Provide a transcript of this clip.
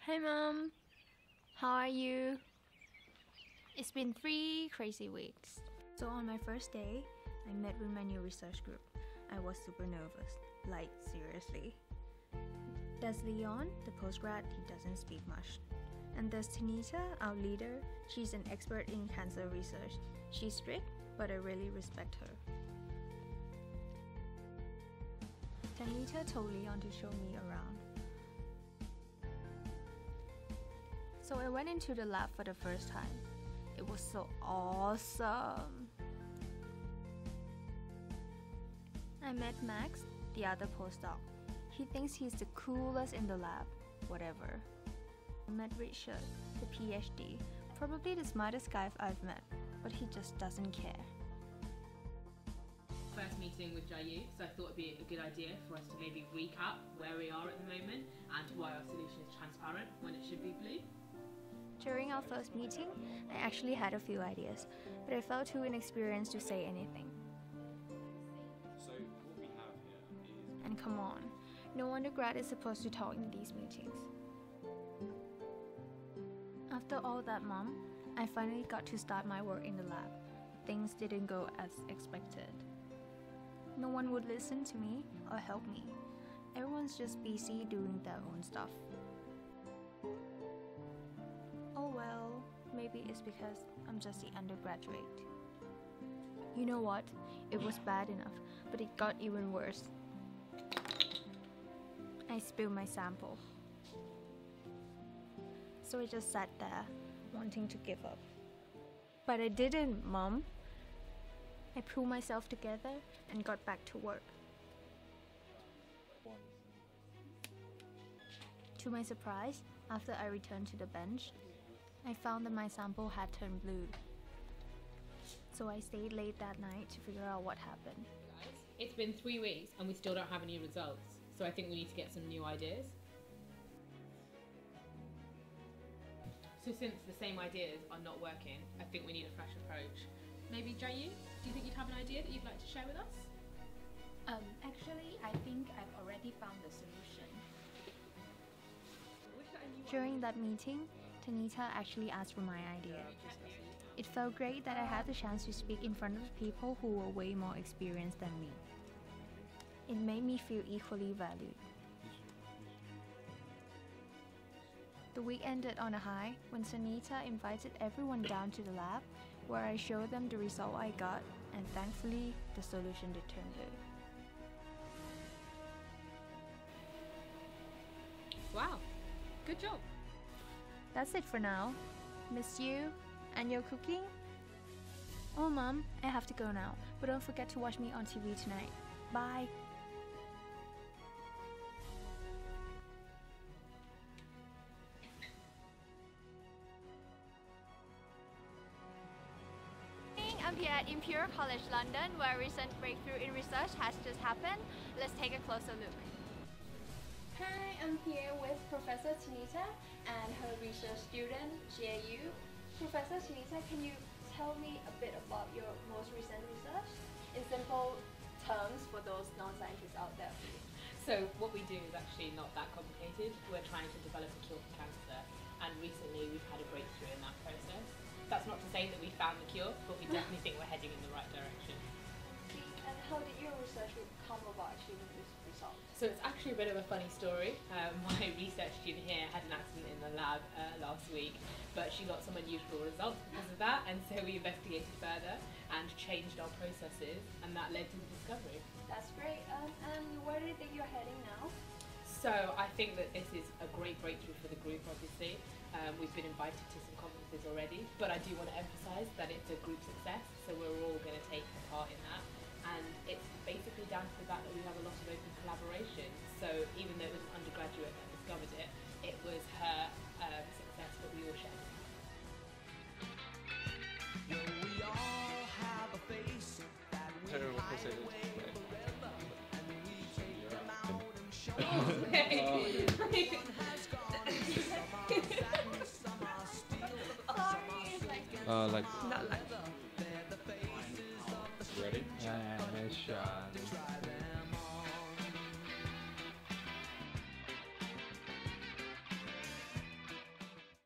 Hi Mom, how are you? It's been 3 crazy weeks. So on my first day, I met with my new research group. I was super nervous, like seriously. There's Leon, the postgrad, he doesn't speak much. And there's Tanita, our leader. She's an expert in cancer research. She's strict, but I really respect her. Tanita told Leon to show me around. So I went into the lab for the first time. It was so awesome. I met Max, the other postdoc. He thinks he's the coolest in the lab, whatever. I met Richard, the PhD, probably the smartest guy I've met, but he just doesn't care. First meeting with Jayu, so I thought it'd be a good idea for us to maybe recap where we are at the moment and why our solution is transparent when it should be blue. During our first meeting, I actually had a few ideas, but I felt too inexperienced to say anything. So what we have here is... And come on, no undergrad is supposed to talk in these meetings. After all that, Mom, I finally got to start my work in the lab. Things didn't go as expected. No one would listen to me or help me. Everyone's just busy doing their own stuff. Oh well, maybe it's because I'm just the undergraduate. You know what? It was bad enough, but it got even worse. I spilled my sample. So I just sat there, wanting to give up. But I didn't, Mom. I pulled myself together and got back to work. To my surprise, after I returned to the bench, I found that my sample had turned blue. So I stayed late that night to figure out what happened. It's been 3 weeks and we still don't have any results, so I think we need to get some new ideas. So since the same ideas are not working, I think we need a fresh approach. Maybe Jayu, do you think you'd have an idea that you'd like to share with us? Actually, I think I've already found the solution. During that meeting, Tanita actually asked for my idea. It felt great that I had the chance to speak in front of people who were way more experienced than me. It made me feel equally valued. The week ended on a high when Tanita invited everyone down to the lab, where I showed them the result I got, and thankfully, the solution did turn blue. Wow, good job. That's it for now. Miss you and your cooking. Oh Mom, I have to go now, but don't forget to watch me on TV tonight. Bye. I'm here at Imperial College London, where a recent breakthrough in research has just happened. Let's take a closer look. Hi, I'm here with Professor Tanita and her research student, Jayu. Professor Tanita, can you tell me a bit about your most recent research? In simple terms for those non-scientists out there. So what we do is actually not that complicated. We're trying to develop a cure for cancer, and recently we've had a breakthrough in that process. That's not to say that we found the cure, but we definitely think we're heading in the right direction. And how did your research come about achieving this result? So it's actually a bit of a funny story. My research student here had an accident in the lab last week, but she got some unusual results because of that, and so we investigated further and changed our processes, and that led to the discovery. That's great. And where do you think you're heading now? So I think that this is a great breakthrough for the group, obviously. We've been invited to some conferences already, but I do want to emphasise that it's a group success, so we're all going to take part in that. And it's basically down to the fact that we have a lot of open collaboration. So even though it was an undergraduate that discovered it, it was her success that we all shared. Terrible like Not like. ready? Yeah, nice shot.